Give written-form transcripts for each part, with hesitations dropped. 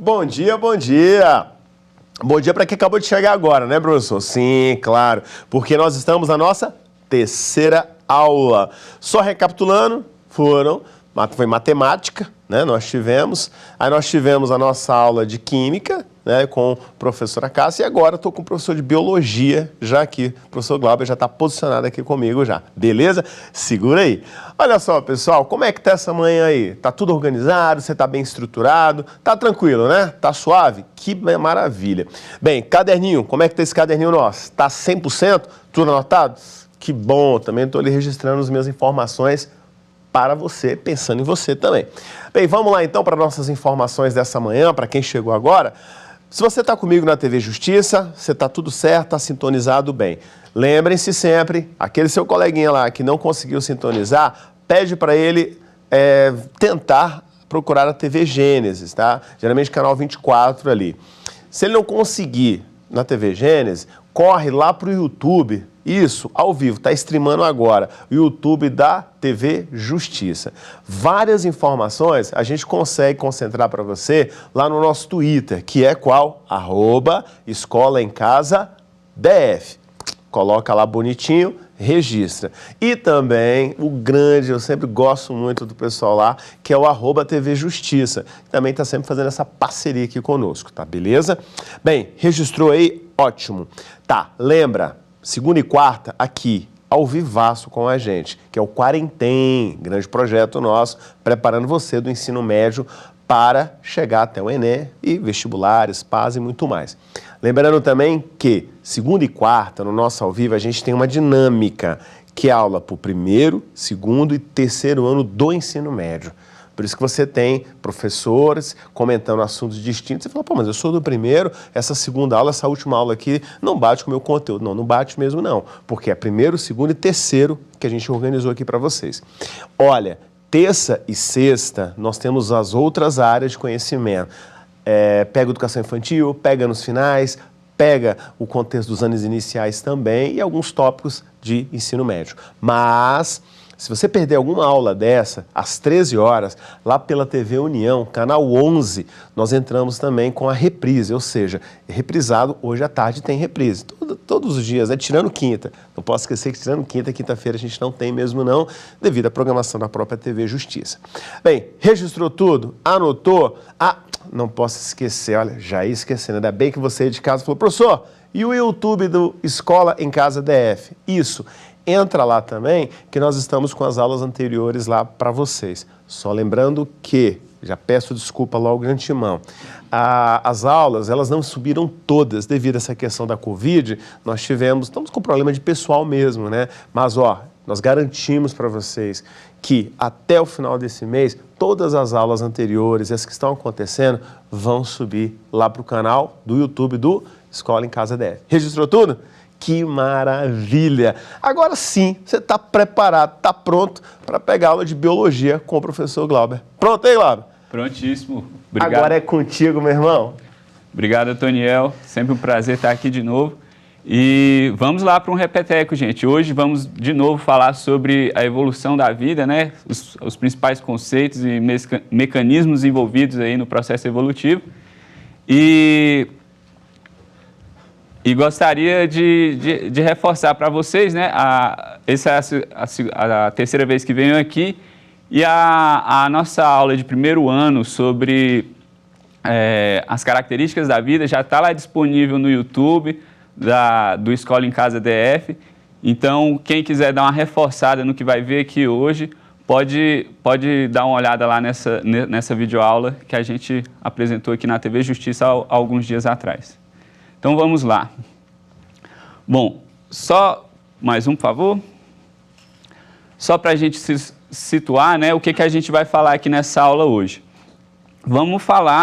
Bom dia, bom dia! Bom dia para quem acabou de chegar agora, né, professor? Sim, claro, porque nós estamos na nossa terceira aula. Só recapitulando, foi matemática, né, nós tivemos a nossa aula de química, né, com a professora Cássia, e agora estou com o professor de biologia já aqui. O professor Glauber já está posicionado aqui comigo já, beleza? Segura aí. Olha só, pessoal, como é que tá essa manhã aí? Tá tudo organizado? Você tá bem estruturado? Tá tranquilo, né? Tá suave? Que maravilha. Bem, caderninho, como é que tá esse caderninho nosso? Tá 100%? Tudo anotado? Que bom, também estou ali registrando as minhas informações para você, pensando em você também. Bem, vamos lá então para nossas informações dessa manhã, para quem chegou agora. Se você está comigo na TV Justiça, você está tudo certo, está sintonizado bem. Lembrem-se sempre, aquele seu coleguinha lá que não conseguiu sintonizar, pede para ele tentar procurar a TV Gênesis, tá? Geralmente canal 24 ali. Se ele não conseguir na TV Gênesis, corre lá para o YouTube. Isso, ao vivo, está streamando agora, o YouTube da TV Justiça. Várias informações a gente consegue concentrar para você lá no nosso Twitter, que é qual? @escolaemcasadf. Coloca lá bonitinho, registra. E também o grande, eu sempre gosto muito do pessoal lá, que é o @TV Justiça, que também está sempre fazendo essa parceria aqui conosco, tá beleza? Bem, registrou aí? Ótimo. Tá, lembra? Segunda e quarta, aqui, ao vivaço com a gente, que é o Quarentém, grande projeto nosso, preparando você do ensino médio para chegar até o Enem e vestibulares, PAS e muito mais. Lembrando também que segunda e quarta, no nosso ao vivo, a gente tem uma dinâmica, que é aula para o primeiro, segundo e terceiro ano do ensino médio. Por isso que você tem professores comentando assuntos distintos. Você fala, pô, mas eu sou do primeiro, essa segunda aula, essa última aula aqui não bate com o meu conteúdo. Não, não bate mesmo não, porque é primeiro, segundo e terceiro que a gente organizou aqui para vocês. Olha, terça e sexta nós temos as outras áreas de conhecimento. Pega educação infantil, pega nos finais, pega o contexto dos anos iniciais também e alguns tópicos de ensino médio. Mas se você perder alguma aula dessa, às 13 horas, lá pela TV União, canal 11, nós entramos também com a reprise, ou seja, reprisado, hoje à tarde tem reprise. Todos os dias, tirando quinta. Não posso esquecer que tirando quinta, quinta-feira a gente não tem mesmo não, devido à programação da própria TV Justiça. Bem, registrou tudo? Anotou? Não posso esquecer, olha, já ia esquecendo, ainda bem que você aí de casa falou, professor, e o YouTube do Escola em Casa DF? Isso. Entra lá também, que nós estamos com as aulas anteriores lá para vocês. Só lembrando que, já peço desculpa logo de antemão, as aulas, elas não subiram todas devido a essa questão da Covid. Estamos com problema de pessoal mesmo, né? Mas, nós garantimos para vocês que até o final desse mês, todas as aulas anteriores, as que estão acontecendo, vão subir lá para o canal do YouTube do Escola em Casa DF. Registrou tudo? Que maravilha! Agora sim, você está preparado, está pronto para pegar aula de biologia com o professor Glauber. Pronto aí, Glauber? Prontíssimo. Obrigado. Agora é contigo, meu irmão. Obrigado, Antoniel. Sempre um prazer estar aqui de novo. E vamos lá para um repeteco, gente. Hoje vamos de novo falar sobre a evolução da vida, né? Os principais conceitos e mecanismos envolvidos aí no processo evolutivo. E gostaria de reforçar para vocês, né? Essa é a terceira vez que venho aqui. E a nossa aula de primeiro ano sobre as características da vida já está lá disponível no YouTube do Escola em Casa DF. Então, quem quiser dar uma reforçada no que vai ver aqui hoje, pode dar uma olhada lá nessa videoaula que a gente apresentou aqui na TV Justiça há alguns dias atrás. Então, vamos lá. Bom, só mais um, por favor. Só para a gente se situar, né, o que a gente vai falar aqui nessa aula hoje. Vamos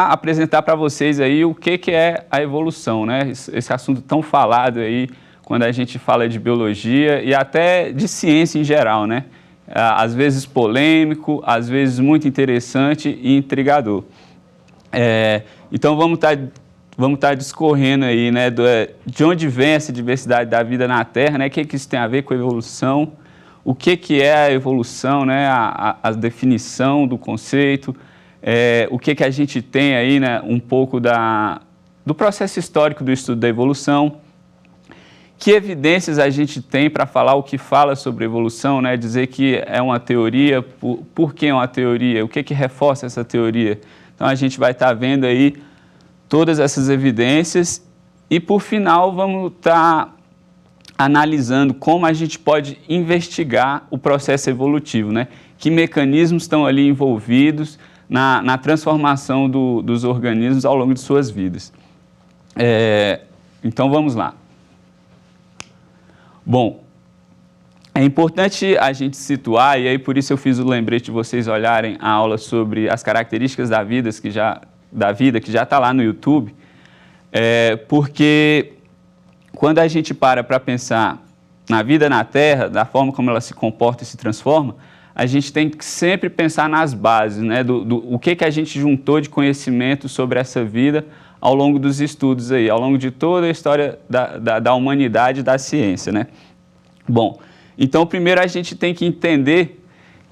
apresentar para vocês aí o que é a evolução, né? Esse assunto tão falado aí quando a gente fala de biologia e até de ciência em geral, né? Às vezes polêmico, às vezes muito interessante e intrigador. Então vamos estar discorrendo aí, né, de onde vem essa diversidade da vida na Terra, né? O que isso tem a ver com a evolução, o que é a evolução, né? A definição do conceito. o que a gente tem aí, né, um pouco do processo histórico do estudo da evolução, que evidências a gente tem para falar o que fala sobre evolução, né, dizer que é uma teoria, por que é uma teoria, o que reforça essa teoria. Então a gente vai estar vendo aí todas essas evidências e, por final, vamos estar analisando como a gente pode investigar o processo evolutivo, né? Que mecanismos estão ali envolvidos na transformação dos organismos ao longo de suas vidas. Então, vamos lá. Bom, é importante a gente situar, e aí por isso eu fiz o lembrete de vocês olharem a aula sobre as características da vida que já está lá no YouTube, porque quando a gente para pensar na vida na Terra, da forma como ela se comporta e se transforma, a gente tem que sempre pensar nas bases, né, o que a gente juntou de conhecimento sobre essa vida ao longo dos estudos aí, ao longo de toda a história da humanidade e da ciência, né? Bom, então primeiro a gente tem que entender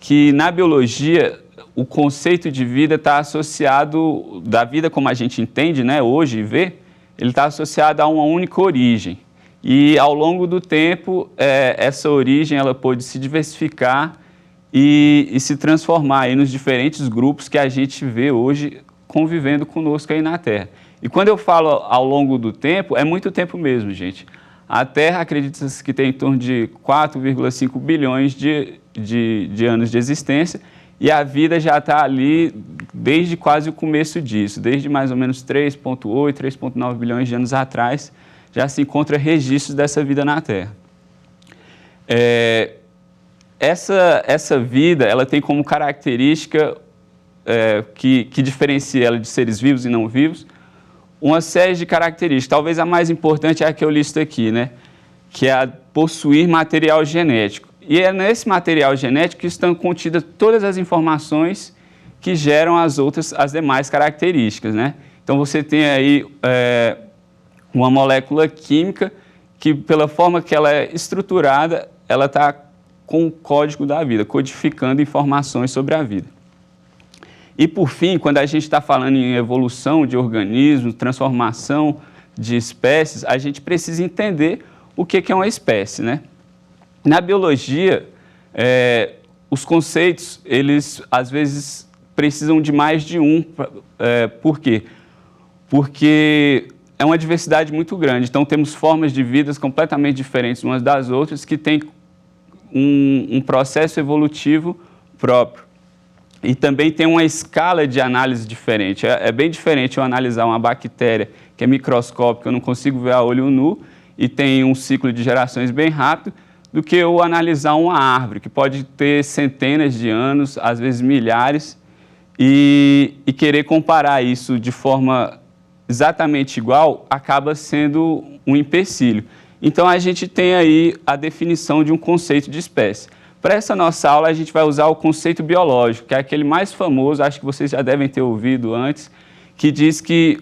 que na biologia o conceito de vida está associado, da vida como a gente entende, né, hoje e vê, ele está associado a uma única origem. E ao longo do tempo, essa origem ela pôde se diversificar e se transformar aí nos diferentes grupos que a gente vê hoje convivendo conosco aí na Terra. E quando eu falo ao longo do tempo, é muito tempo mesmo, gente. A Terra acredita-se que tem em torno de 4,5 bilhões de anos de existência, e a vida já está ali desde quase o começo disso, desde mais ou menos 3,8, 3,9 bilhões de anos atrás, já se encontra registros dessa vida na Terra. Essa vida, ela tem como característica que diferencia ela de seres vivos e não vivos, uma série de características. Talvez a mais importante é a que eu listo aqui, né? Que é a possuir material genético. E é nesse material genético que estão contidas todas as informações que geram as demais características, né? Então você tem aí uma molécula química que, pela forma que ela é estruturada, ela está com o código da vida, codificando informações sobre a vida. E, por fim, quando a gente está falando em evolução de organismos, transformação de espécies, a gente precisa entender o que é uma espécie, né? Na biologia, os conceitos, eles, às vezes, precisam de mais de um. Por quê? Porque é uma diversidade muito grande. Então, temos formas de vidas completamente diferentes umas das outras que têm um processo evolutivo próprio. E também tem uma escala de análise diferente. É bem diferente eu analisar uma bactéria que é microscópica, eu não consigo ver a olho nu, e tem um ciclo de gerações bem rápido, do que eu analisar uma árvore, que pode ter centenas de anos, às vezes milhares, e querer comparar isso de forma exatamente igual, acaba sendo um empecilho. Então, a gente tem aí a definição de um conceito de espécie. Para essa nossa aula, a gente vai usar o conceito biológico, que é aquele mais famoso, acho que vocês já devem ter ouvido antes, que diz que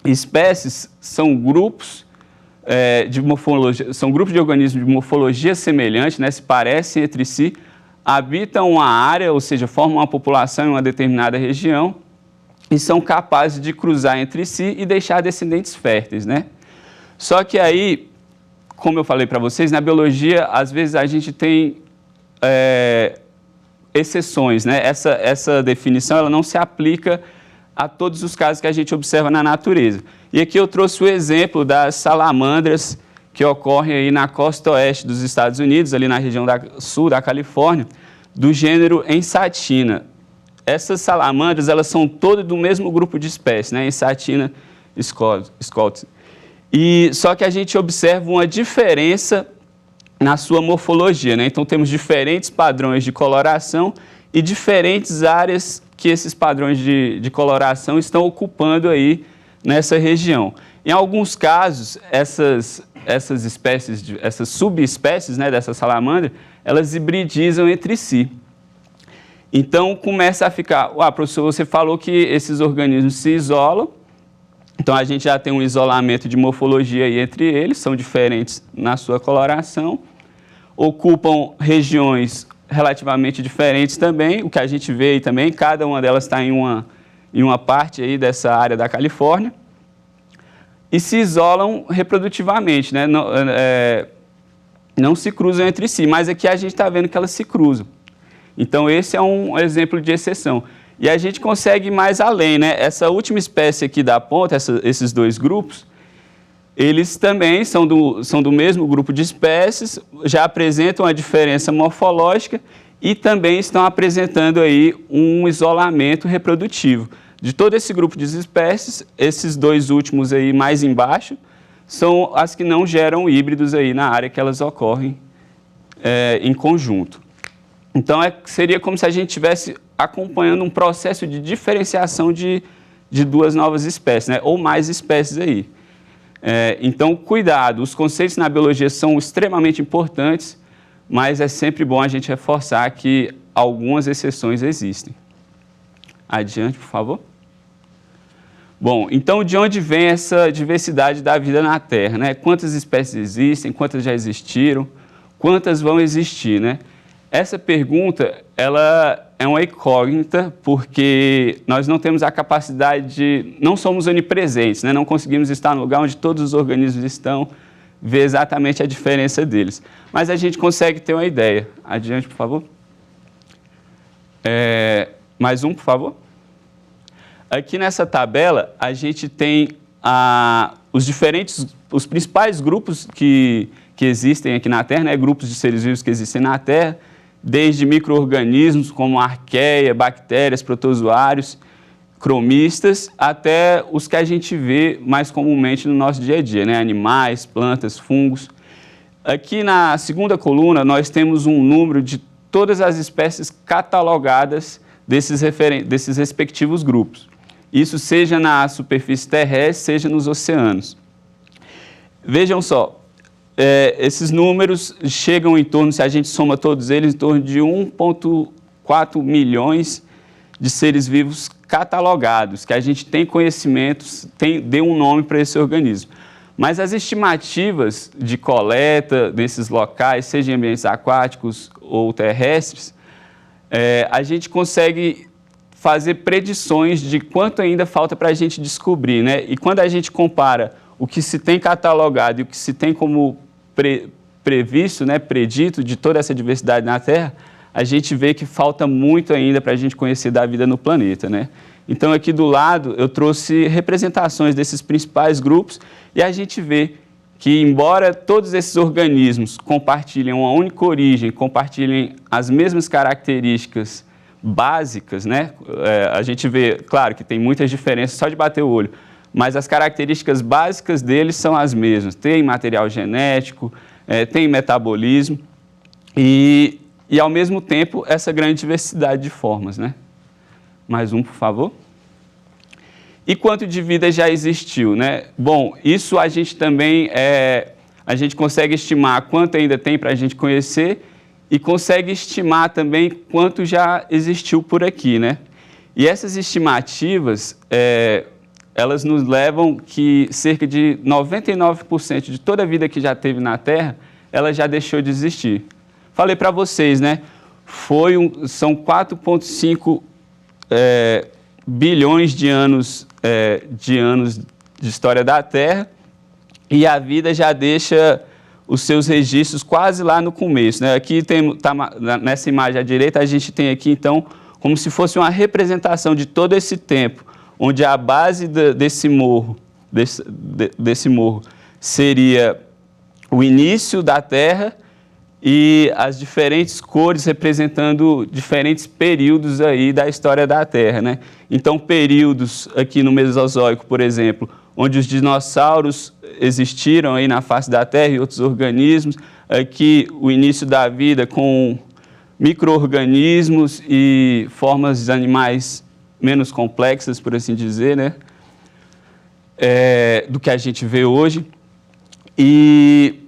espécies são grupos de morfologia, são grupos de organismos de morfologia semelhante, né, se parecem entre si, habitam uma área, ou seja, formam uma população em uma determinada região e são capazes de cruzar entre si e deixar descendentes férteis, né? Só que aí, como eu falei para vocês, na biologia, às vezes a gente tem exceções, né? Essa definição ela não se aplica a todos os casos que a gente observa na natureza. E aqui eu trouxe o exemplo das salamandras que ocorrem aí na costa oeste dos Estados Unidos, ali na região sul da Califórnia, do gênero Ensatina. Essas salamandras, elas são todas do mesmo grupo de espécies, né? Ensatina scotus. E só que a gente observa uma diferença na sua morfologia, né? Então temos diferentes padrões de coloração e diferentes áreas que esses padrões de coloração estão ocupando aí nessa região. Em alguns casos, essas espécies, essas subespécies, né, dessa salamandra, elas hibridizam entre si. Então começa a ficar, professor, você falou que esses organismos se isolam, então a gente já tem um isolamento de morfologia aí entre eles, são diferentes na sua coloração, ocupam regiões relativamente diferentes também, o que a gente vê aí também, cada uma delas está em uma parte aí dessa área da Califórnia, e se isolam reprodutivamente, né? Não se cruzam entre si, mas aqui a gente está vendo que elas se cruzam. Então, esse é um exemplo de exceção. E a gente consegue ir mais além, né? Essa última espécie aqui da ponta, esses dois grupos, eles também são do mesmo grupo de espécies, já apresentam a diferença morfológica e também estão apresentando aí um isolamento reprodutivo. De todo esse grupo de espécies, esses dois últimos aí mais embaixo são as que não geram híbridos aí na área que elas ocorrem em conjunto. Então, seria como se a gente estivesse acompanhando um processo de diferenciação de duas novas espécies, né? Ou mais espécies aí. Então, cuidado, os conceitos na biologia são extremamente importantes, mas é sempre bom a gente reforçar que algumas exceções existem. Adiante, por favor. Bom, então de onde vem essa diversidade da vida na Terra, né? Quantas espécies existem, quantas já existiram, quantas vão existir, né? Essa pergunta, ela é uma incógnita porque nós não temos a capacidade não somos onipresentes, né? Não conseguimos estar no lugar onde todos os organismos estão, ver exatamente a diferença deles. Mas a gente consegue ter uma ideia. Adiante, por favor. Mais um, por favor. Aqui nessa tabela, a gente tem os principais grupos que existem aqui na Terra, né? Grupos de seres vivos que existem na Terra, desde micro-organismos como arqueia, bactérias, protozoários, cromistas, até os que a gente vê mais comumente no nosso dia a dia, né? Animais, plantas, fungos. Aqui na segunda coluna, nós temos um número de todas as espécies catalogadas desses respectivos grupos. Isso seja na superfície terrestre, seja nos oceanos. Vejam só, esses números chegam em torno, se a gente soma todos eles, em torno de 1,4 milhões de seres vivos catalogados, que a gente tem conhecimentos, deu um nome para esse organismo. Mas as estimativas de coleta desses locais, seja em ambientes aquáticos ou terrestres, a gente consegue fazer predições de quanto ainda falta para a gente descobrir, né? E quando a gente compara o que se tem catalogado e o que se tem como previsto, né, predito de toda essa diversidade na Terra, a gente vê que falta muito ainda para a gente conhecer da vida no planeta, né? Então, aqui do lado, eu trouxe representações desses principais grupos e a gente vê que, embora todos esses organismos compartilhem uma única origem, compartilhem as mesmas características básicas, né? A gente vê, claro, que tem muitas diferenças só de bater o olho, mas as características básicas deles são as mesmas. Tem material genético, tem metabolismo e, ao mesmo tempo, essa grande diversidade de formas, né? Mais um, por favor. E quanto de vida já existiu, né? Bom, isso a gente também a gente consegue estimar quanto ainda tem para a gente conhecer e consegue estimar também quanto já existiu por aqui, né? E essas estimativas, elas nos levam que cerca de 99% de toda a vida que já teve na Terra, ela já deixou de existir. Falei para vocês, né? São 4,5 bilhões de anos de história da Terra e a vida já deixa os seus registros quase lá no começo, né? Aqui nessa imagem à direita, a gente tem aqui, então, como se fosse uma representação de todo esse tempo, onde a base desse morro seria o início da Terra e as diferentes cores representando diferentes períodos aí da história da Terra, né? Então, períodos aqui no Mesozoico, por exemplo, onde os dinossauros existiram aí na face da Terra e outros organismos, aqui o início da vida com micro-organismos e formas de animais menos complexas, por assim dizer, né? Do que a gente vê hoje. E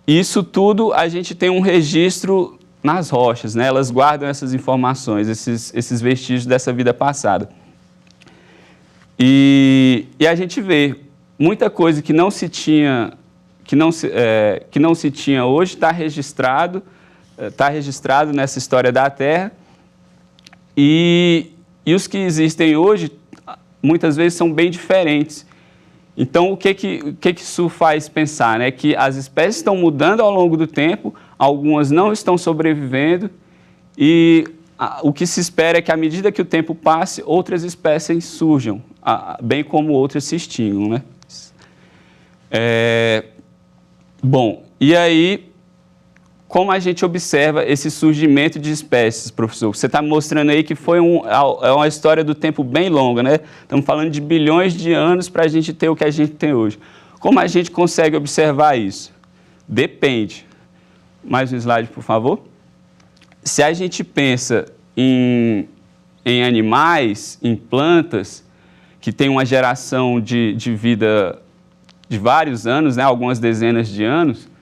isso tudo a gente tem um registro nas rochas, né? Elas guardam essas informações, esses vestígios dessa vida passada. E a gente vê muita coisa que não se tinha hoje está registrado tá registrado nessa história da Terra. E os que existem hoje, muitas vezes, são bem diferentes. Então, o que isso faz pensar? Né? Que as espécies estão mudando ao longo do tempo, algumas não estão sobrevivendo, e o que se espera é que, à medida que o tempo passe, outras espécies surjam, bem como outras se extinguam. Né? Bom, e aí, como a gente observa esse surgimento de espécies, professor? Você está mostrando aí que é uma história do tempo bem longa, né? Estamos falando de bilhões de anos para a gente ter o que a gente tem hoje. Como a gente consegue observar isso? Depende. Mais um slide, por favor. Se a gente pensa em animais, em plantas, que tem uma geração de vida de vários anos, né? Algumas dezenas de anos,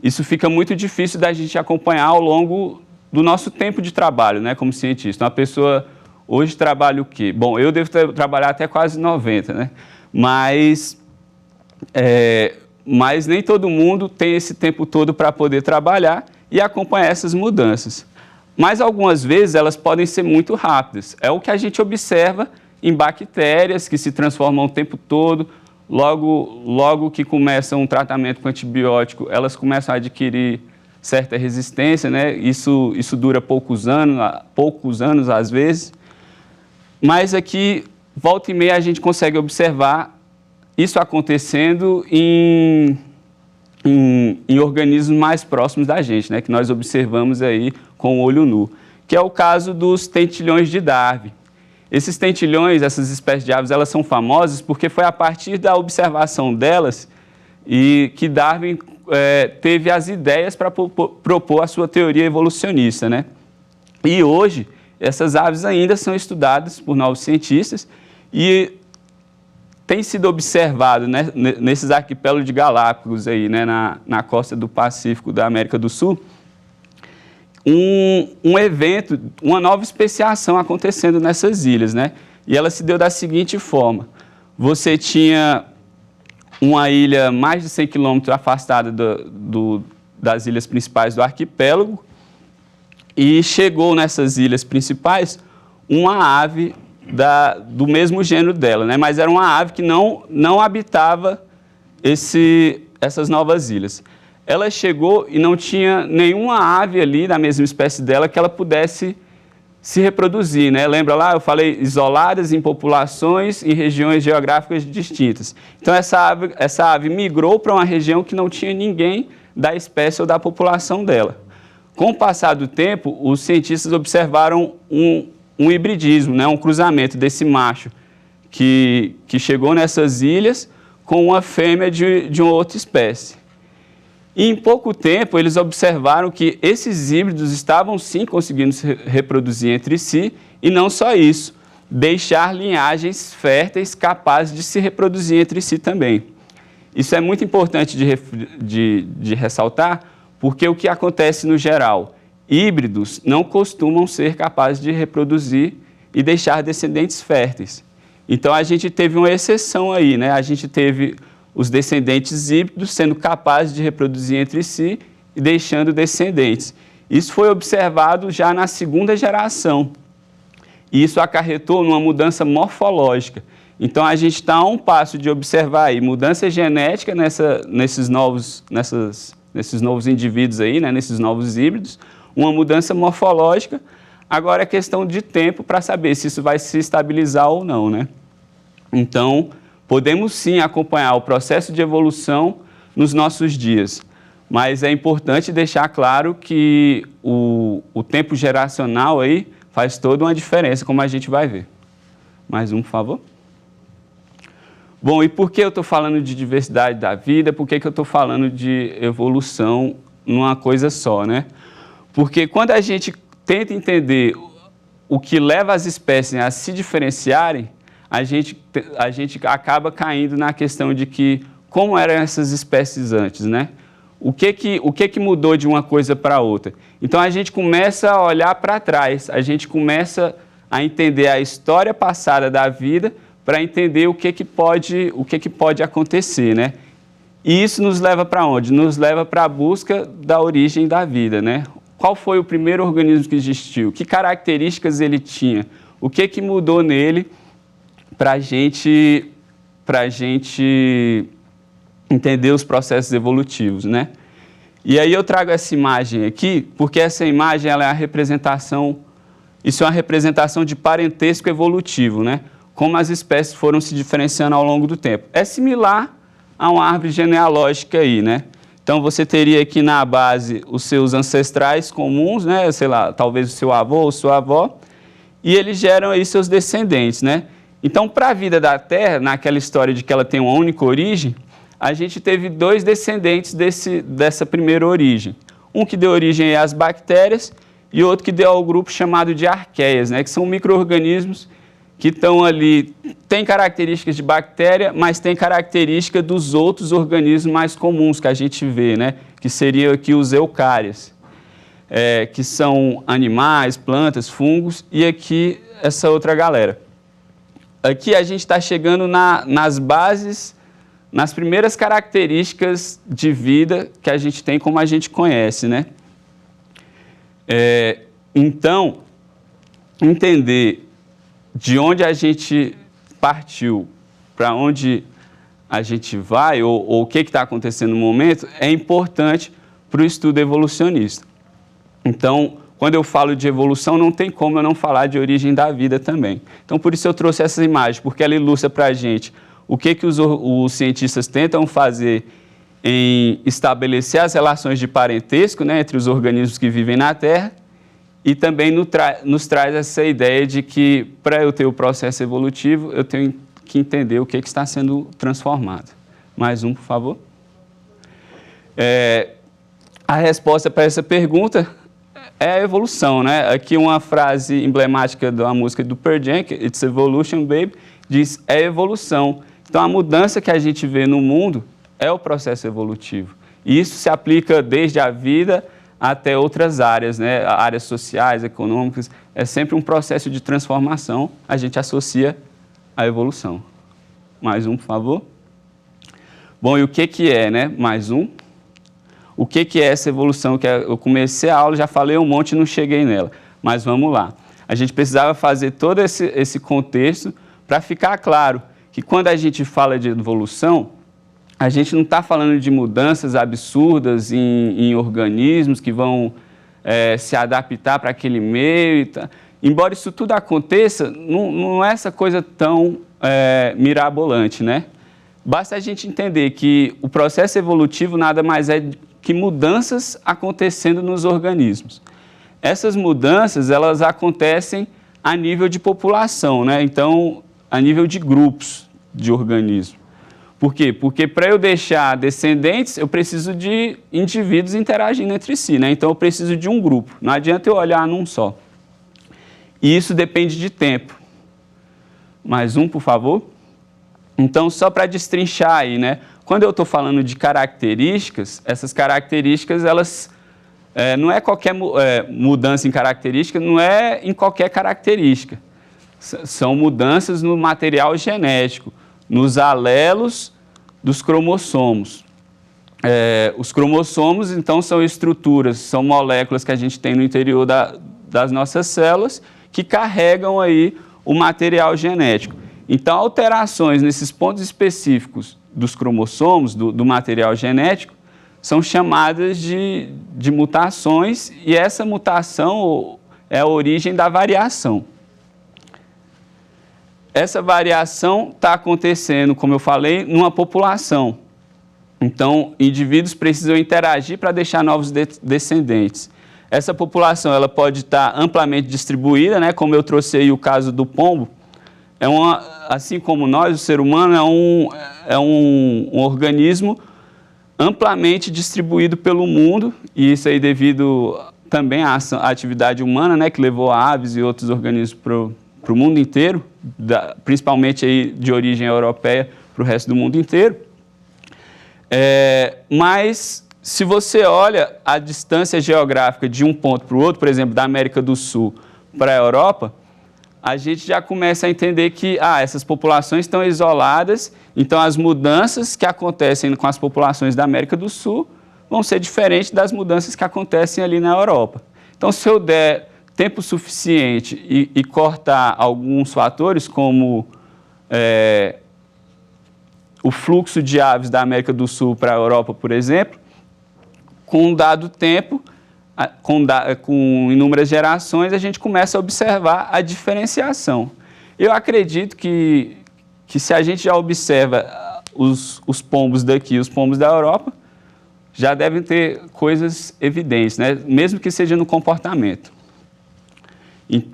isso fica muito difícil da gente acompanhar ao longo do nosso tempo de trabalho, né, como cientista. Uma pessoa hoje trabalha o quê? Bom, eu devo trabalhar até quase 90, né? Mas nem todo mundo tem esse tempo todo para poder trabalhar e acompanhar essas mudanças. Mas algumas vezes elas podem ser muito rápidas. É o que a gente observa em bactérias que se transformam o tempo todo. Logo que começa um tratamento com antibiótico, elas começam a adquirir certa resistência, né? Isso dura poucos anos às vezes. Mas aqui, volta e meia, a gente consegue observar isso acontecendo em organismos mais próximos da gente, né? Que nós observamos aí com o olho nu, que é o caso dos tentilhões de Darwin. Esses tentilhões, essas espécies de aves, elas são famosas porque foi a partir da observação delas e que Darwin teve as ideias para propor a sua teoria evolucionista, né? E hoje, essas aves ainda são estudadas por novos cientistas e tem sido observado, né, nesses arquipélagos de Galápagos, aí, né, na costa do Pacífico da América do Sul, um evento, uma nova especiação acontecendo nessas ilhas, né? E ela se deu da seguinte forma: você tinha uma ilha mais de 100 quilômetros afastada das ilhas principais do arquipélago e chegou nessas ilhas principais uma ave do mesmo gênero dela, né? Mas era uma ave que não habitava essas novas ilhas. Ela chegou e não tinha nenhuma ave ali da mesma espécie dela que ela pudesse se reproduzir, né? Lembra lá, eu falei isoladas em populações em regiões geográficas distintas. Então, essa ave migrou para uma região que não tinha ninguém da espécie ou da população dela. Com o passar do tempo, os cientistas observaram um hibridismo, né? Um cruzamento desse macho que chegou nessas ilhas com uma fêmea de uma outra espécie. E em pouco tempo, eles observaram que esses híbridos estavam, sim, conseguindo se reproduzir entre si, e não só isso, deixar linhagens férteis capazes de se reproduzir entre si também. Isso é muito importante de ressaltar, porque o que acontece no geral? Híbridos não costumam ser capazes de reproduzir e deixar descendentes férteis. Então, a gente teve uma exceção aí, né? A gente teve os descendentes híbridos sendo capazes de reproduzir entre si e deixando descendentes. Isso foi observado já na segunda geração. E isso acarretou numa mudança morfológica. Então, a gente está a um passo de observar aí mudança genética nesses novos indivíduos aí, né, nesses novos híbridos, uma mudança morfológica. Agora é questão de tempo para saber se isso vai se estabilizar ou não, né? Então, podemos sim acompanhar o processo de evolução nos nossos dias, mas é importante deixar claro que o tempo geracional aí faz toda uma diferença, como a gente vai ver. Mais um, por favor. Bom, e por que eu estou falando de diversidade da vida? Por que eu estou falando de evolução numa coisa só, né? Porque quando a gente tenta entender o que leva as espécies a se diferenciarem, a gente acaba caindo na questão de que como eram essas espécies antes, né? O que mudou de uma coisa para outra? Então, a gente começa a olhar para trás, a gente começa a entender a história passada da vida para entender o que pode acontecer, né? E isso nos leva para onde? Nos leva para a busca da origem da vida, né? qual foi o primeiro organismo que existiu, que características ele tinha, o que mudou nele para a gente entender os processos evolutivos, né? E aí eu trago essa imagem aqui, porque essa imagem ela é a representação, isso é uma representação de parentesco evolutivo, né? Como as espécies foram se diferenciando ao longo do tempo. É similar a uma árvore genealógica aí, né? Então você teria aqui na base os seus ancestrais comuns, né? Sei lá, talvez o seu avô ou sua avó, e eles geram aí seus descendentes, né? Então, para a vida da Terra, naquela história de que ela tem uma única origem, a gente teve dois descendentes dessa primeira origem. Um que deu origem às bactérias e outro que deu ao grupo chamado de arqueias, né? Que são micro-organismos que estão ali, tem características de bactéria, mas tem característica dos outros organismos mais comuns que a gente vê, né? Que seriam aqui os eucárias, que são animais, plantas, fungos, e aqui essa outra galera. Aqui a gente está chegando nas bases, nas primeiras características de vida que a gente tem como a gente conhece, né? Então, entender de onde a gente partiu, para onde a gente vai, ou o que está acontecendo no momento, é importante para o estudo evolucionista. Então, quando eu falo de evolução, não tem como eu não falar de origem da vida também. Então, por isso eu trouxe essa imagem, porque ela ilustra para a gente o que os cientistas tentam fazer em estabelecer as relações de parentesco, né, entre os organismos que vivem na Terra, e também nos traz essa ideia de que, para eu ter o processo evolutivo, eu tenho que entender o que está sendo transformado. Mais um, por favor. A resposta para essa pergunta é a evolução, né? Aqui uma frase emblemática da música do Pearl Jam, It's Evolution, Baby, diz, é evolução. Então, a mudança que a gente vê no mundo é o processo evolutivo. E isso se aplica desde a vida até outras áreas, né? Áreas sociais, econômicas. É sempre um processo de transformação, a gente associa à evolução. Mais um, por favor. Bom, e o que é, né? Mais um. O que é essa evolução? Eu comecei a aula, já falei um monte e não cheguei nela. Mas vamos lá. A gente precisava fazer todo esse contexto para ficar claro que quando a gente fala de evolução, a gente não está falando de mudanças absurdas em organismos que vão se adaptar para aquele meio. Embora isso tudo aconteça, não é essa coisa tão mirabolante, né? Basta a gente entender que o processo evolutivo nada mais é que mudanças acontecendo nos organismos. Essas mudanças, elas acontecem a nível de população, né? Então, a nível de grupos de organismos. Por quê? Porque para eu deixar descendentes, eu preciso de indivíduos interagindo entre si, né? Então, eu preciso de um grupo. Não adianta eu olhar num só. E isso depende de tempo. Mais um, por favor. Então, só para destrinchar aí, né? Quando eu estou falando de características, essas características, elas não é qualquer mudança em característica, não é em qualquer característica. São mudanças no material genético, nos alelos dos cromossomos. Os cromossomos, então, são estruturas, são moléculas que a gente tem no interior das nossas células que carregam aí o material genético. Então, alterações nesses pontos específicos dos cromossomos, do material genético, são chamadas de mutações, e essa mutação é a origem da variação. Essa variação está acontecendo, como eu falei, numa população. Então, indivíduos precisam interagir para deixar novos descendentes. Essa população ela pode estar amplamente distribuída, né? Como eu trouxe aí o caso do pombo. Assim como nós, o ser humano é um organismo amplamente distribuído pelo mundo, e isso aí devido também à atividade humana, né, que levou aves e outros organismos para o mundo inteiro, principalmente aí de origem europeia para o resto do mundo inteiro. Mas, se você olha a distância geográfica de um ponto para o outro, por exemplo, da América do Sul para a Europa, a gente já começa a entender que essas populações estão isoladas, então as mudanças que acontecem com as populações da América do Sul vão ser diferentes das mudanças que acontecem ali na Europa. Então, se eu der tempo suficiente e cortar alguns fatores, como o fluxo de aves da América do Sul para a Europa, por exemplo, com um dado tempo, com inúmeras gerações, a gente começa a observar a diferenciação. Eu acredito que se a gente já observa os pombos daqui e os pombos da Europa, já devem ter coisas evidentes, né? Mesmo que seja no comportamento.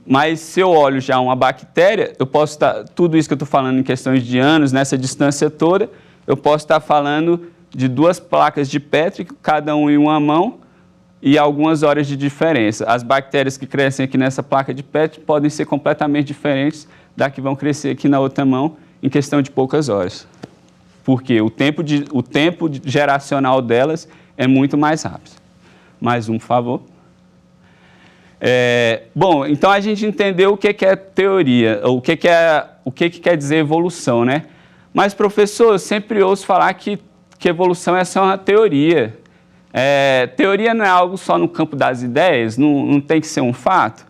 Mas se eu olho já uma bactéria, eu posso estar, tudo isso que eu estou falando em questões de anos, nessa distância toda, eu posso estar falando de 2 placas de Petri, cada um em uma mão, e algumas horas de diferença. As bactérias que crescem aqui nessa placa de Petri podem ser completamente diferentes da que vão crescer aqui na outra mão em questão de poucas horas. Porque o tempo geracional delas é muito mais rápido. Mais um, por favor. Bom, então a gente entendeu o que é teoria, o que quer dizer evolução, né? Mas, professor, eu sempre ouço falar que evolução é só uma teoria. Teoria não é algo só no campo das ideias, não tem que ser um fato?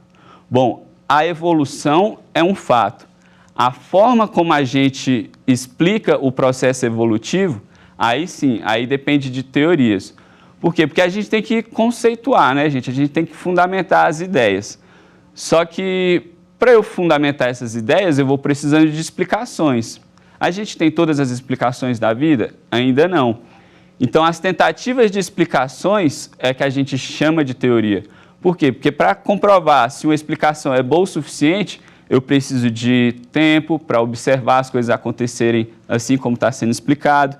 Bom, a evolução é um fato. A forma como a gente explica o processo evolutivo, aí sim, aí depende de teorias. Por quê? Porque a gente tem que conceituar, né, gente? A gente tem que fundamentar as ideias. Só que, para eu fundamentar essas ideias, eu vou precisando de explicações. A gente tem todas as explicações da vida? Ainda não. Então, as tentativas de explicações é que a gente chama de teoria. Por quê? Porque para comprovar se uma explicação é boa o suficiente, eu preciso de tempo para observar as coisas acontecerem assim como está sendo explicado.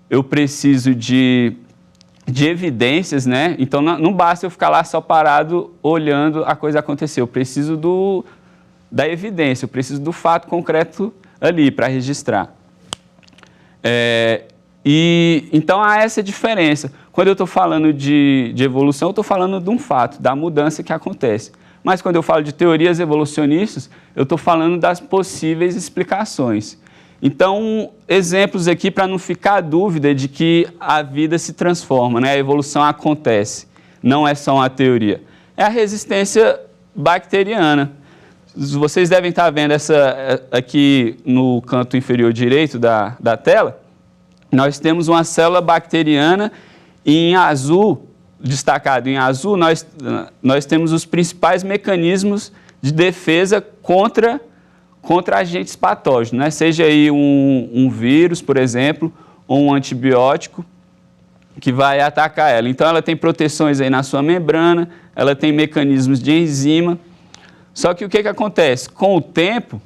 Eu preciso de evidências, né? Então, não basta eu ficar lá só parado olhando a coisa acontecer. Eu preciso da evidência, eu preciso do fato concreto ali para registrar. Então, há essa diferença. Quando eu estou falando de evolução, eu estou falando de um fato, da mudança que acontece. Mas quando eu falo de teorias evolucionistas, eu estou falando das possíveis explicações. Então, exemplos aqui para não ficar a dúvida de que a vida se transforma, né? A evolução acontece, não é só uma teoria. É a resistência bacteriana. Vocês devem estar vendo essa aqui no canto inferior direito da tela. Nós temos uma célula bacteriana e em azul, destacado em azul, nós temos os principais mecanismos de defesa contra agentes patógenos, né? Seja aí um vírus, por exemplo, ou um antibiótico que vai atacar ela. Então, ela tem proteções aí na sua membrana, ela tem mecanismos de enzima. Só que o que acontece? Com o tempo,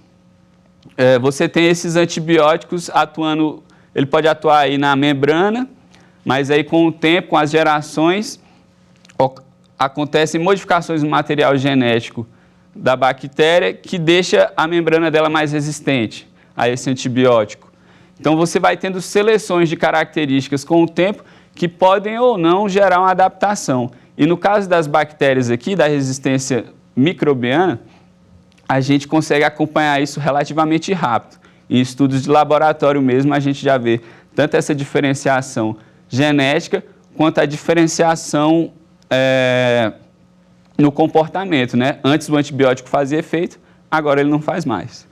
você tem esses antibióticos atuando, ele pode atuar aí na membrana, mas aí com o tempo, com as gerações, acontecem modificações no material genético da bactéria que deixa a membrana dela mais resistente a esse antibiótico. Então, você vai tendo seleções de características com o tempo que podem ou não gerar uma adaptação. E no caso das bactérias aqui, da resistência microbiana, a gente consegue acompanhar isso relativamente rápido. Em estudos de laboratório mesmo, a gente já vê tanto essa diferenciação genética quanto a diferenciação no comportamento, né? Antes o antibiótico fazia efeito, agora ele não faz mais.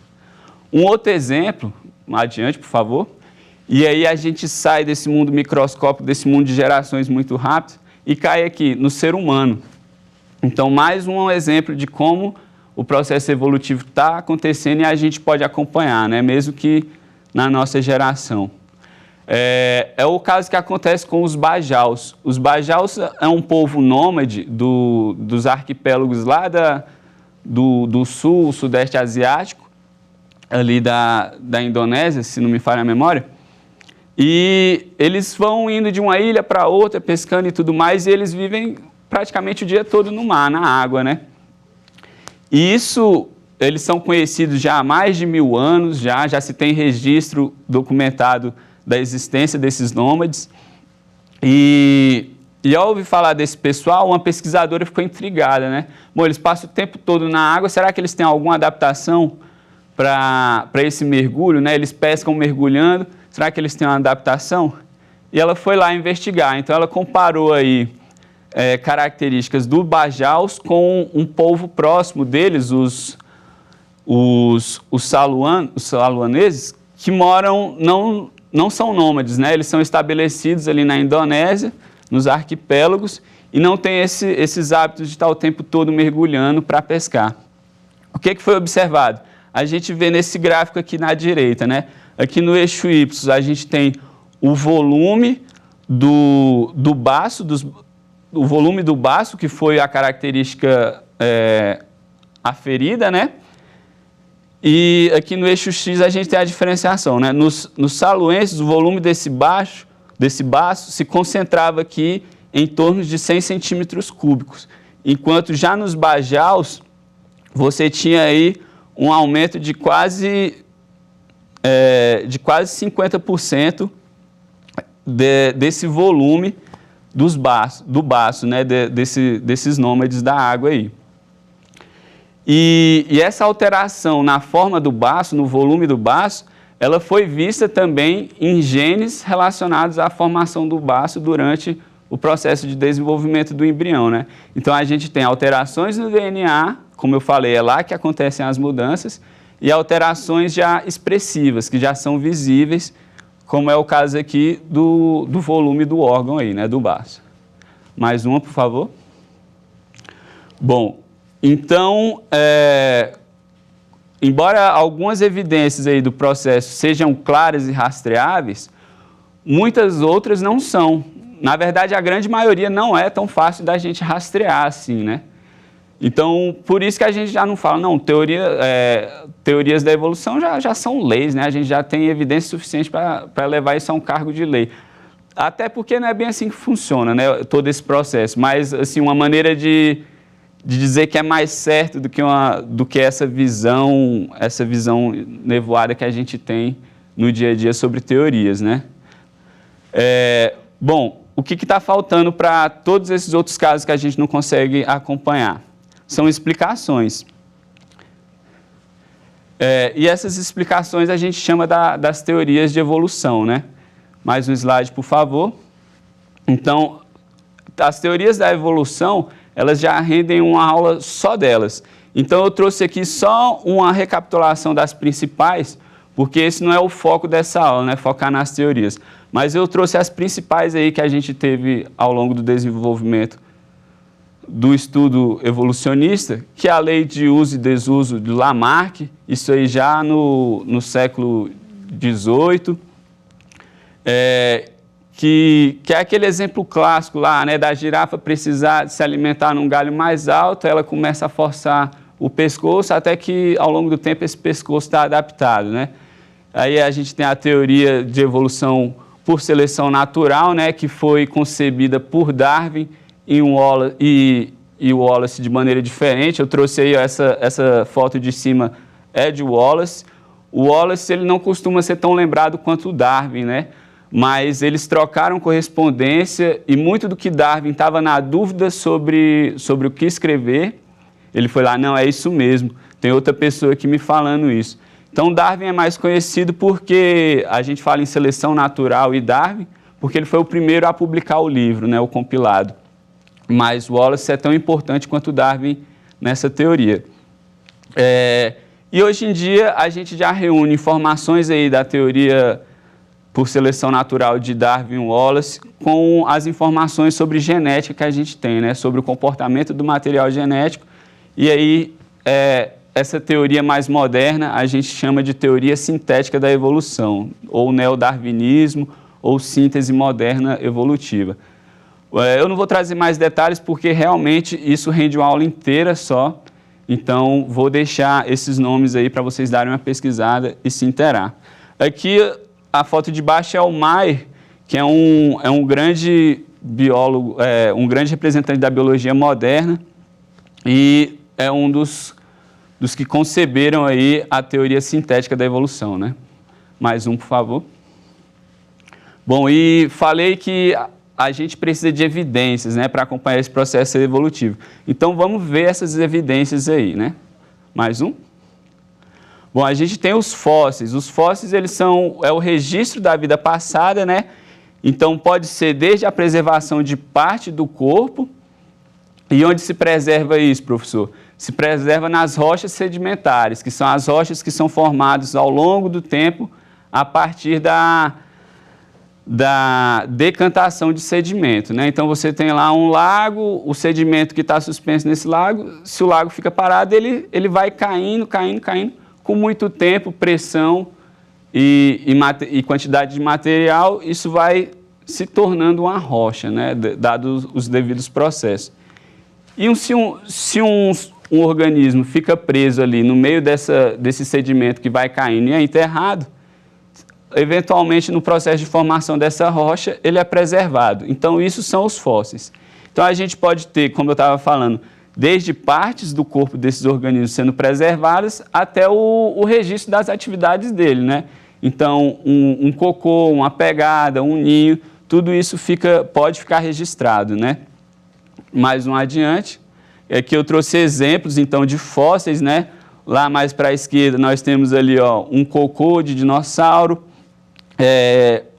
Um outro exemplo, adiante, por favor, e aí a gente sai desse mundo microscópico, desse mundo de gerações muito rápido e cai aqui no ser humano. Então, mais um exemplo de como o processo evolutivo está acontecendo e a gente pode acompanhar, né? Mesmo que na nossa geração. É o caso que acontece com os Bajaus. Os Bajaus é um povo nômade dos arquipélagos lá do sul, sudeste asiático, ali da Indonésia, se não me falha a memória. E eles vão indo de uma ilha para outra, pescando e tudo mais, e eles vivem praticamente o dia todo no mar, na água, né? E isso, eles são conhecidos já há mais de 1000 anos, já se tem registro documentado da existência desses nômades. E ao ouvir falar desse pessoal, uma pesquisadora ficou intrigada, né? Bom, eles passam o tempo todo na água, será que eles têm alguma adaptação para esse mergulho, né? Eles pescam mergulhando, será que eles têm uma adaptação? E ela foi lá investigar, então ela comparou aí características do Bajaus com um povo próximo deles, os saluaneses, que moram, não são nômades, né? Eles são estabelecidos ali na Indonésia, nos arquipélagos, e não têm esses hábitos de estar o tempo todo mergulhando para pescar. O que foi observado? A gente vê nesse gráfico aqui na direita, né? Aqui no eixo Y, a gente tem o volume do baço, o volume do baço, que foi a característica aferida, né? E aqui no eixo X a gente tem a diferenciação, né? Nos saluenses, o volume desse baço se concentrava aqui em torno de 100 centímetros cúbicos, enquanto já nos bajaus você tinha aí um aumento de quase 50% desse volume do baço, né? Desses nômades da água aí. E essa alteração na forma do baço, no volume do baço, ela foi vista também em genes relacionados à formação do baço durante o processo de desenvolvimento do embrião, né? Então, a gente tem alterações no DNA, como eu falei, é lá que acontecem as mudanças, e alterações já expressivas, que já são visíveis, como é o caso aqui do volume do órgão aí, né, do baço. Mais uma, por favor. Bom, então, embora algumas evidências aí do processo sejam claras e rastreáveis, muitas outras não são. Na verdade, a grande maioria não é tão fácil da gente rastrear assim, né? Então, por isso que a gente já não fala, não, teorias da evolução já são leis, né? A gente já tem evidência suficiente para levar isso a um cargo de lei. Até porque não é bem assim que funciona, né, todo esse processo, mas assim, uma maneira de dizer que é mais certo do que essa visão nevoada que a gente tem no dia a dia sobre teorias, né? Bom, o que está faltando para todos esses outros casos que a gente não consegue acompanhar? São explicações. E essas explicações a gente chama das teorias de evolução, né? Mais um slide, por favor. Então, as teorias da evolução, elas já rendem uma aula só delas. Então, eu trouxe aqui só uma recapitulação das principais, porque esse não é o foco dessa aula, né? Focar nas teorias. Mas eu trouxe as principais aí que a gente teve ao longo do desenvolvimento do estudo evolucionista, que é a lei de uso e desuso de Lamarck, isso aí já no século XVIII, que é aquele exemplo clássico lá, né, da girafa precisar se alimentar num galho mais alto, ela começa a forçar o pescoço, até que ao longo do tempo esse pescoço está adaptado, né? Aí a gente tem a teoria de evolução por seleção natural, né, que foi concebida por Darwin e o Wallace de maneira diferente. Eu trouxe aí essa foto de cima de Wallace. O Wallace, ele não costuma ser tão lembrado quanto o Darwin, né? Mas eles trocaram correspondência e muito do que Darwin estava na dúvida sobre o que escrever, ele foi lá, não, é isso mesmo, tem outra pessoa aqui me falando isso. Então, Darwin é mais conhecido porque a gente fala em seleção natural e Darwin, porque ele foi o primeiro a publicar o livro, né, o compilado. Mas Wallace é tão importante quanto Darwin nessa teoria. E hoje em dia a gente já reúne informações aí da teoria por seleção natural de Darwin e Wallace com as informações sobre genética que a gente tem, né, sobre o comportamento do material genético. E aí, essa teoria mais moderna a gente chama de teoria sintética da evolução, ou neodarwinismo, ou síntese moderna evolutiva. Eu não vou trazer mais detalhes porque realmente isso rende uma aula inteira só, então vou deixar esses nomes aí para vocês darem uma pesquisada e se inteirar. Aqui a foto de baixo é o Mayr, que é um grande biólogo, um grande representante da biologia moderna e é um dos que conceberam aí a teoria sintética da evolução, né? Mais um, por favor. Bom, e falei que a gente precisa de evidências, né, para acompanhar esse processo evolutivo. Então, vamos ver essas evidências aí, né? Mais um. Bom, a gente tem os fósseis. Os fósseis, eles é o registro da vida passada, né? Então, pode ser desde a preservação de parte do corpo E onde se preserva isso, professor? Se preserva nas rochas sedimentares, que são as rochas que são formadas ao longo do tempo a partir da decantação de sedimento, né? Então, você tem lá um lago, o sedimento que está suspenso nesse lago, se o lago fica parado, ele vai caindo, com muito tempo, pressão e quantidade de material, isso vai se tornando uma rocha, né? Dados os devidos processos. E se um organismo fica preso ali no meio desse sedimento que vai caindo e é enterrado, eventualmente no processo de formação dessa rocha, ele é preservado. Então, isso são os fósseis. Então, a gente pode ter, como eu estava falando, desde partes do corpo desses organismos sendo preservadas até o registro das atividades dele, né? Então, um cocô, uma pegada, um ninho, tudo isso pode ficar registrado, né? Mais um adiante, aqui eu trouxe exemplos, então, de fósseis, né? Lá mais para a esquerda nós temos ali, ó, um cocô de dinossauro,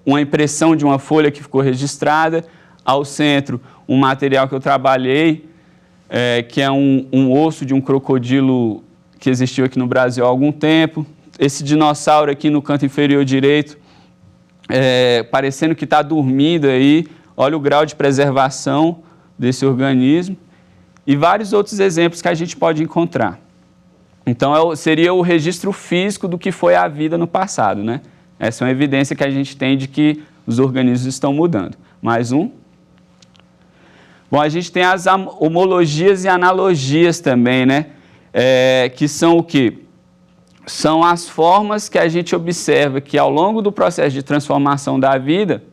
uma impressão de uma folha que ficou registrada, ao centro um material que eu trabalhei, que é um osso de um crocodilo que existiu aqui no Brasil há algum tempo. Esse dinossauro aqui no canto inferior direito, parecendo que está dormindo aí, olha o grau de preservação desse organismo, e vários outros exemplos que a gente pode encontrar. Então, seria o registro físico do que foi a vida no passado, né? Essa é uma evidência que a gente tem de que os organismos estão mudando. Mais um. Bom, a gente tem as homologias e analogias também, né? Que são o quê? São as formas que a gente observa que ao longo do processo de transformação da vida,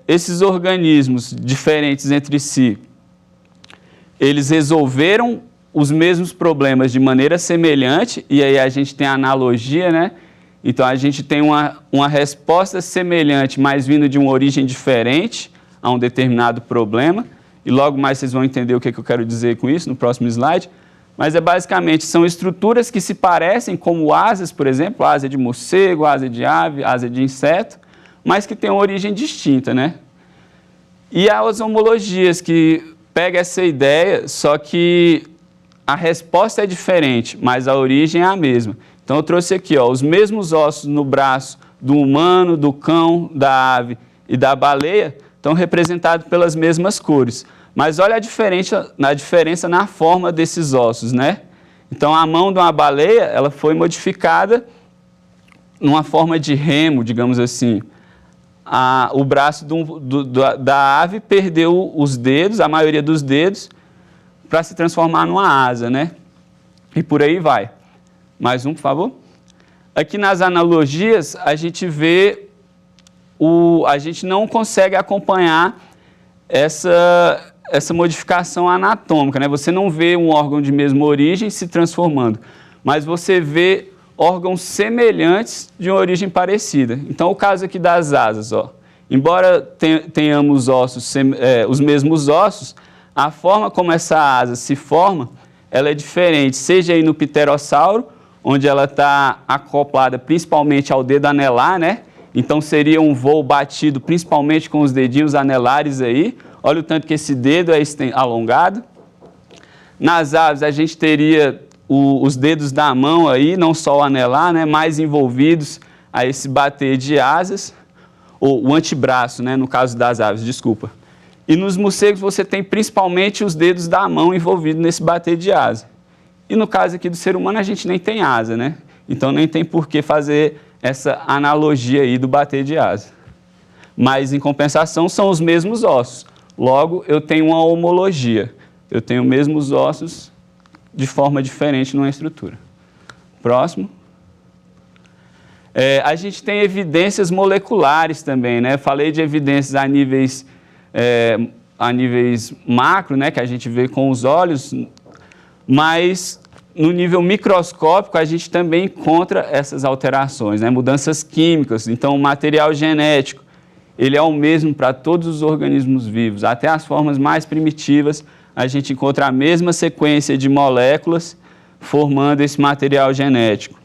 esses organismos diferentes entre si, eles resolveram os mesmos problemas de maneira semelhante, e aí a gente tem a analogia, né? Então, a gente tem uma resposta semelhante, mas vindo de uma origem diferente a um determinado problema, e logo mais vocês vão entender o que eu quero dizer com isso no próximo slide, mas basicamente são estruturas que se parecem, como asas, por exemplo, asa de morcego, asa de ave, asa de inseto, mas que têm uma origem distinta, né? E há as homologias, que pega essa ideia, só que a resposta é diferente, mas a origem é a mesma. Então, eu trouxe aqui, ó, os mesmos ossos no braço do humano, do cão, da ave e da baleia estão representados pelas mesmas cores. Mas olha a diferença na forma desses ossos, né? Então, a mão de uma baleia, ela foi modificada numa forma de remo, digamos assim. O braço da ave perdeu os dedos, a maioria dos dedos, para se transformar numa asa, né? E por aí vai. Mais um, por favor. Aqui nas analogias, a gente vê, a gente não consegue acompanhar essa modificação anatômica, né? Você não vê um órgão de mesma origem se transformando, mas você vê órgãos semelhantes de uma origem parecida. Então, o caso aqui das asas, ó, embora tenhamos os mesmos ossos, a forma como essa asa se forma, ela é diferente, seja aí no pterossauro, onde ela está acoplada principalmente ao dedo anelar, né? Então, seria um voo batido principalmente com os dedinhos anelares aí. Olha o tanto que esse dedo é alongado. Nas aves, a gente teria os dedos da mão aí, não só o anelar, né? Mais envolvidos a esse bater de asas. Ou o antebraço, né? No caso das aves, desculpa. E nos morcegos, você tem principalmente os dedos da mão envolvidos nesse bater de asa. E no caso aqui do ser humano, a gente nem tem asa, né? Então, nem tem por que fazer essa analogia aí do bater de asa. Mas, em compensação, são os mesmos ossos. Logo, eu tenho uma homologia. Eu tenho os mesmos ossos de forma diferente numa estrutura. Próximo. A gente tem evidências moleculares também, né? Falei de evidências a níveis macro, né? Que a gente vê com os olhos, mas no nível microscópico a gente também encontra essas alterações, né? Mudanças químicas. Então, o material genético, ele é o mesmo para todos os organismos vivos. Até as formas mais primitivas, a gente encontra a mesma sequência de moléculas formando esse material genético.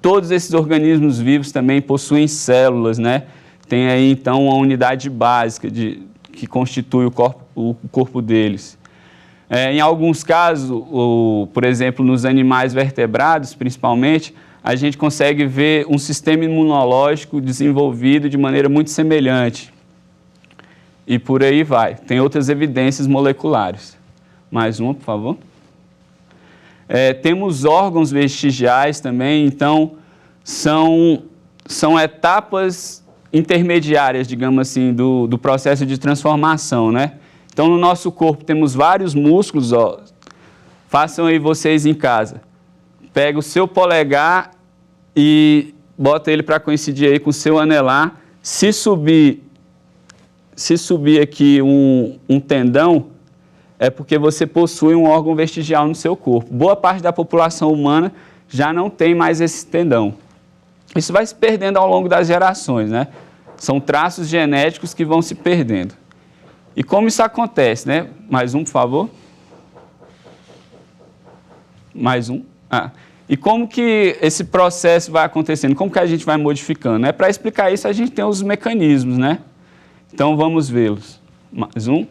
Todos esses organismos vivos também possuem células, né? Tem aí, então, uma unidade básica que constitui o corpo deles. Em alguns casos, por exemplo, nos animais vertebrados, principalmente, a gente consegue ver um sistema imunológico desenvolvido de maneira muito semelhante. E por aí vai. Tem outras evidências moleculares. Mais uma, por favor. Temos órgãos vestigiais também, então são etapas intermediárias, digamos assim, do processo de transformação, né? Então, no nosso corpo temos vários músculos, ó. Façam aí vocês em casa. Pega o seu polegar e bota ele para coincidir aí com o seu anelar. Se subir aqui um tendão, é porque você possui um órgão vestigial no seu corpo. Boa parte da população humana já não tem mais esse tendão. Isso vai se perdendo ao longo das gerações, né? São traços genéticos que vão se perdendo. E como isso acontece, né? Mais um, por favor. Mais um. E como que esse processo vai acontecendo? Como que a gente vai modificando? Para explicar isso, a gente tem os mecanismos, né? Então, vamos vê-los. Mais um.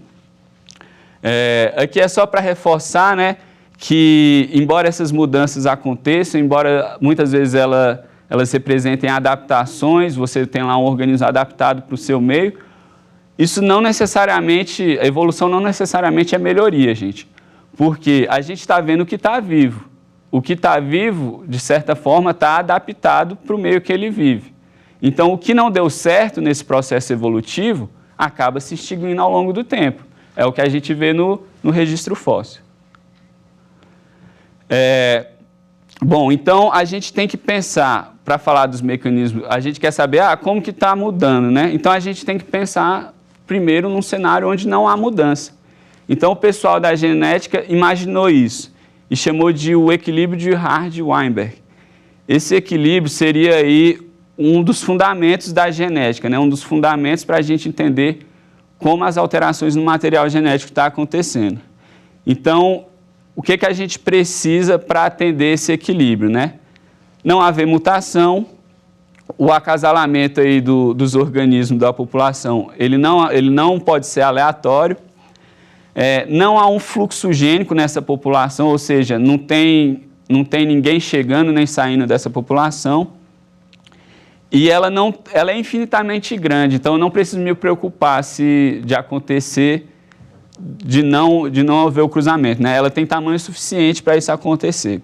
Aqui é só para reforçar, né, que, embora essas mudanças aconteçam, embora muitas vezes elas representem adaptações, você tem lá um organismo adaptado para o seu meio, isso não necessariamente, a evolução não necessariamente é melhoria, gente. Porque a gente está vendo o que está vivo. O que está vivo, de certa forma, está adaptado para o meio que ele vive. Então, o que não deu certo nesse processo evolutivo acaba se extinguindo ao longo do tempo. É o que a gente vê no registro fóssil. Bom, então a gente tem que pensar, para falar dos mecanismos, a gente quer saber como que está mudando, né? Então a gente tem que pensar primeiro num cenário onde não há mudança. Então o pessoal da genética imaginou isso e chamou de o equilíbrio de Hardy-Weinberg. Esse equilíbrio seria aí um dos fundamentos da genética, né? Um dos fundamentos para a gente entender como as alterações no material genético estão acontecendo. Então, o que a gente precisa para atender esse equilíbrio, né? Não haver mutação, o acasalamento aí dos organismos da população, ele não pode ser aleatório, não há um fluxo gênico nessa população, ou seja, não tem ninguém chegando nem saindo dessa população, e ela é infinitamente grande, então eu não preciso me preocupar de acontecer, de não haver o cruzamento, né? Ela tem tamanho suficiente para isso acontecer.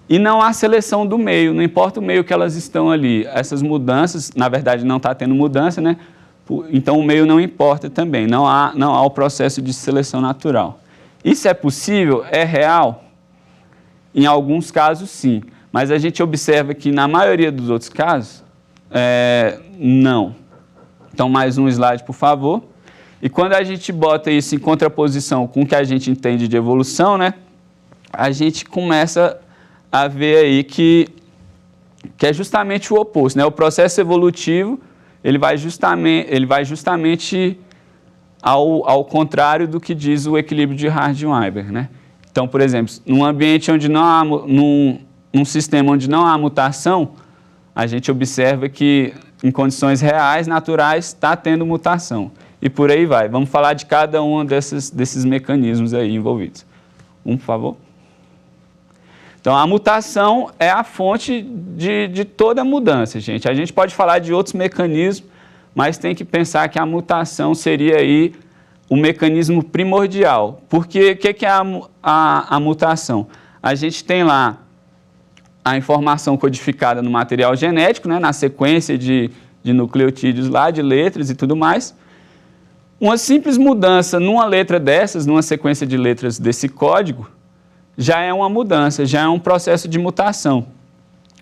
E não há seleção do meio, não importa o meio que elas estão ali. Essas mudanças, na verdade, não está tendo mudança, né? Então o meio não importa também, não há o processo de seleção natural. Isso é possível? É real? Em alguns casos, sim. Mas a gente observa que na maioria dos outros casos, não. Então, mais um slide, por favor. E quando a gente bota isso em contraposição com o que a gente entende de evolução, né, a gente começa a ver aí que é justamente o oposto, né? O processo evolutivo, ele vai justamente ao contrário do que diz o equilíbrio de Hardy-Weinberg, né? Então, por exemplo, num ambiente onde não há, num sistema onde não há mutação, a gente observa que em condições reais, naturais, está tendo mutação. E por aí vai. Vamos falar de cada um desses mecanismos aí envolvidos. Por favor. Então, a mutação é a fonte de toda mudança, gente. A gente pode falar de outros mecanismos, mas tem que pensar que a mutação seria aí o mecanismo primordial. Porque o que é a mutação? A gente tem lá a informação codificada no material genético, né, na sequência de nucleotídeos lá, de letras e tudo mais. Uma simples mudança numa letra dessas, numa sequência de letras desse código, já é uma mudança, já é um processo de mutação.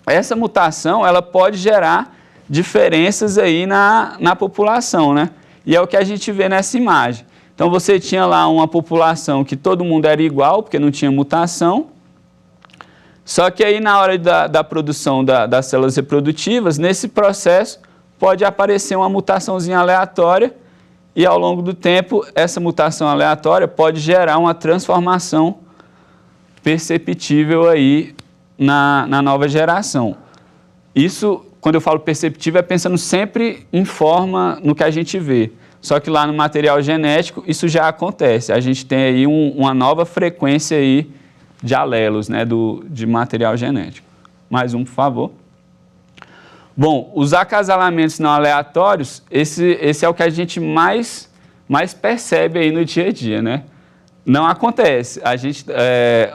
Essa mutação, ela pode gerar diferenças aí na população, né? E é o que a gente vê nessa imagem. Então, você tinha lá uma população que todo mundo era igual, porque não tinha mutação. Só que aí, na hora da produção das células reprodutivas, nesse processo, pode aparecer uma mutaçãozinha aleatória e, ao longo do tempo, essa mutação aleatória pode gerar uma transformação perceptível aí na nova geração. Isso, quando eu falo perceptível, é pensando sempre em forma no que a gente vê. só que lá no material genético isso já acontece. A gente tem aí uma nova frequência aí de alelos, né, de material genético. Mais um, por favor. Bom, os acasalamentos não aleatórios, esse é o que a gente mais percebe aí no dia a dia, né? Não acontece.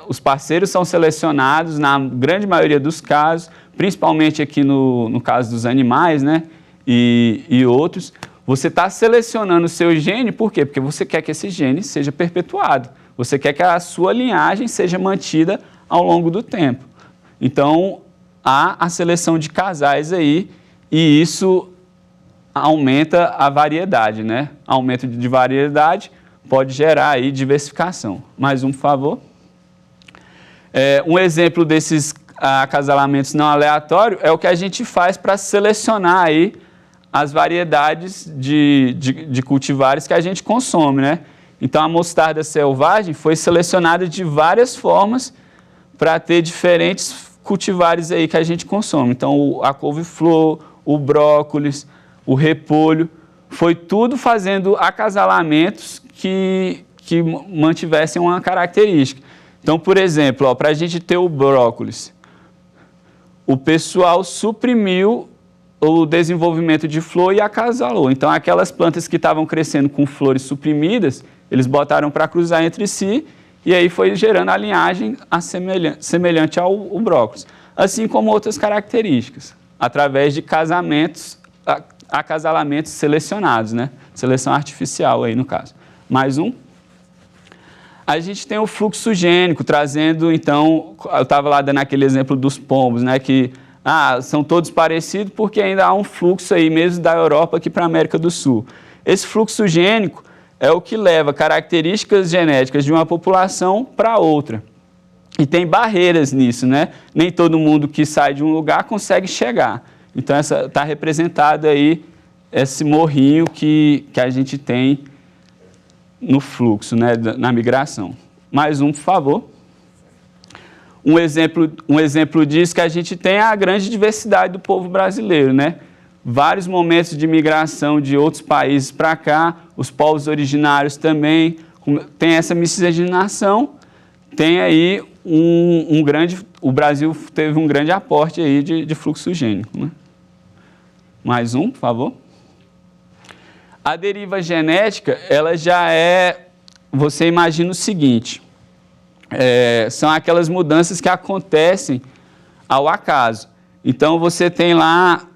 Os parceiros são selecionados na grande maioria dos casos, principalmente aqui no caso dos animais, né? E outros. Você está selecionando o seu gene, por quê? Porque você quer que esse gene seja perpetuado. Você quer que a sua linhagem seja mantida ao longo do tempo. Então, há a seleção de casais aí e isso aumenta a variedade, né? Aumento de variedade pode gerar aí diversificação. Mais um, por favor. Um exemplo desses acasalamentos não aleatórios é o que a gente faz para selecionar aí as variedades de cultivares que a gente consome, né? Então, a mostarda selvagem foi selecionada de várias formas para ter diferentes cultivares aí que a gente consome. Então, a couve-flor, o brócolis, o repolho, foi tudo fazendo acasalamentos que mantivessem uma característica. Então, por exemplo, para a gente ter o brócolis, o pessoal suprimiu o desenvolvimento de flor e acasalou. Então, aquelas plantas que estavam crescendo com flores suprimidas, eles botaram para cruzar entre si e aí foi gerando a linhagem semelhante ao brócolis. Assim como outras características, através de acasalamentos selecionados, né? Seleção artificial aí no caso. Mais um. A gente tem o fluxo gênico, trazendo, então, eu estava lá dando aquele exemplo dos pombos, né? Que são todos parecidos porque ainda há um fluxo aí mesmo da Europa aqui para a América do Sul. Esse fluxo gênico é o que leva características genéticas de uma população para outra. E tem barreiras nisso, né? Nem todo mundo que sai de um lugar consegue chegar. Então, está representado aí esse morrinho que a gente tem no fluxo, né? Na migração. Mais um, por favor. Um exemplo disso que a gente tem a grande diversidade do povo brasileiro, né? Vários momentos de migração de outros países para cá, os povos originários também, tem essa miscigenação, tem aí o Brasil teve um grande aporte aí de fluxo gênico, né? Mais um, por favor. A deriva genética, ela já você imagina o seguinte, são aquelas mudanças que acontecem ao acaso. Então, você tem lá,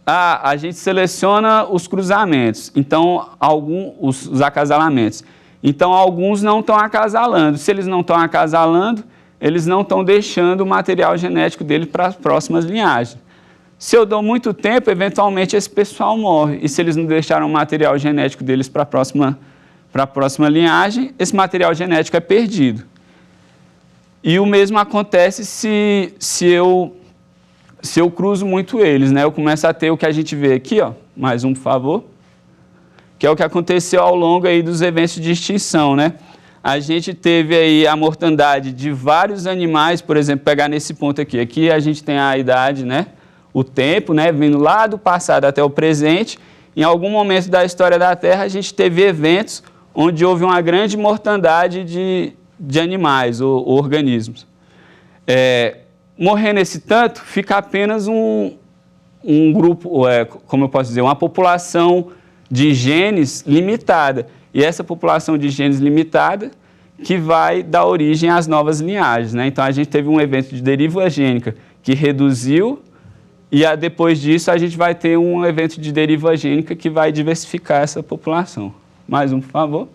a gente seleciona os cruzamentos, então, os acasalamentos. Então, alguns não estão acasalando. Se eles não estão acasalando, eles não estão deixando o material genético dele para as próximas linhagens. Se eu dou muito tempo, eventualmente esse pessoal morre. E se eles não deixaram o material genético deles para a próxima linhagem, esse material genético é perdido. E o mesmo acontece se eu cruzo muito eles, né? Eu começo a ter o que a gente vê aqui, ó, mais um, por favor, que é o que aconteceu ao longo aí dos eventos de extinção, né? A gente teve aí a mortandade de vários animais, por exemplo, pegar nesse ponto aqui. Aqui a gente tem a idade, né? O tempo, né? Vindo lá do passado até o presente. Em algum momento da história da Terra, a gente teve eventos onde houve uma grande mortandade de animais ou organismos. Morrendo esse tanto, fica apenas um grupo, como eu posso dizer, uma população de genes limitada. E essa população de genes limitada que vai dar origem às novas linhagens, né? Então, a gente teve um evento de deriva gênica que reduziu e depois disso a gente vai ter um evento de deriva gênica que vai diversificar essa população. Mais um, por favor.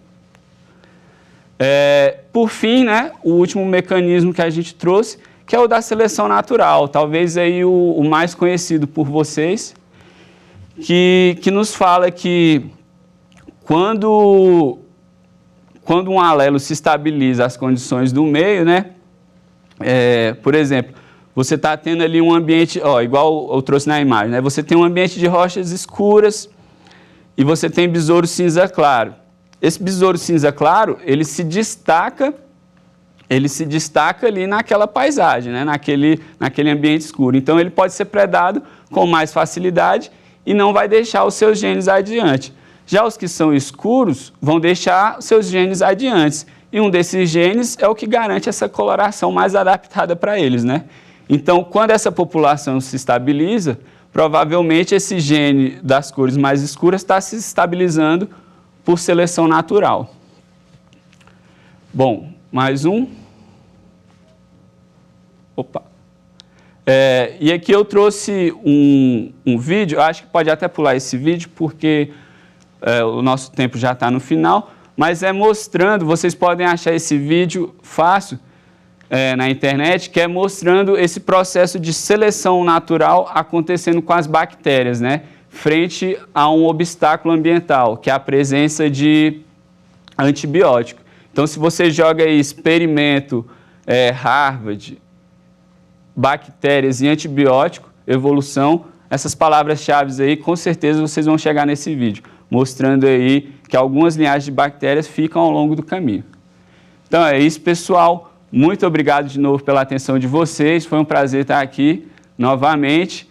Por fim, né, o último mecanismo que a gente trouxe, que é o da seleção natural, talvez aí o mais conhecido por vocês, que nos fala que quando um alelo se estabiliza as condições do meio, né, por exemplo, você está tendo ali um ambiente, igual eu trouxe na imagem, né, você tem um ambiente de rochas escuras e você tem besouro cinza claro. Esse besouro cinza claro, ele se destaca ali naquela paisagem, né? naquele ambiente escuro. Então, ele pode ser predado com mais facilidade e não vai deixar os seus genes adiante. Já os que são escuros vão deixar seus genes adiantes. E um desses genes é o que garante essa coloração mais adaptada para eles, né? Então, quando essa população se estabiliza, provavelmente esse gene das cores mais escuras está se estabilizando por seleção natural. Bom, mais um. Opa. E aqui eu trouxe um vídeo, acho que pode até pular esse vídeo, porque o nosso tempo já está no final, mas é mostrando, vocês podem achar esse vídeo fácil na internet, que é mostrando esse processo de seleção natural acontecendo com as bactérias, né? Frente a um obstáculo ambiental, que é a presença de antibiótico. Então, se você joga aí experimento Harvard, bactérias e antibiótico, evolução, essas palavras-chave aí, com certeza vocês vão chegar nesse vídeo, mostrando aí que algumas linhagens de bactérias ficam ao longo do caminho. Então é isso, pessoal. Muito obrigado de novo pela atenção de vocês. Foi um prazer estar aqui novamente.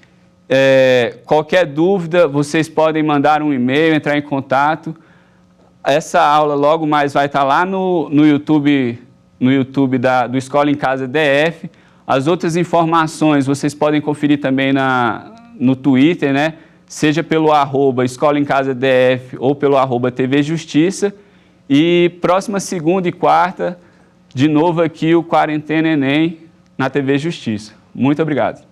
Qualquer dúvida, vocês podem mandar um e-mail, entrar em contato. Essa aula logo mais vai estar lá no YouTube do Escola em Casa DF. As outras informações vocês podem conferir também no Twitter, né? Seja pelo @Escola em Casa DF ou pelo @TV Justiça. E próxima segunda e quarta, de novo aqui o Quarentena Enem na TV Justiça. Muito obrigado.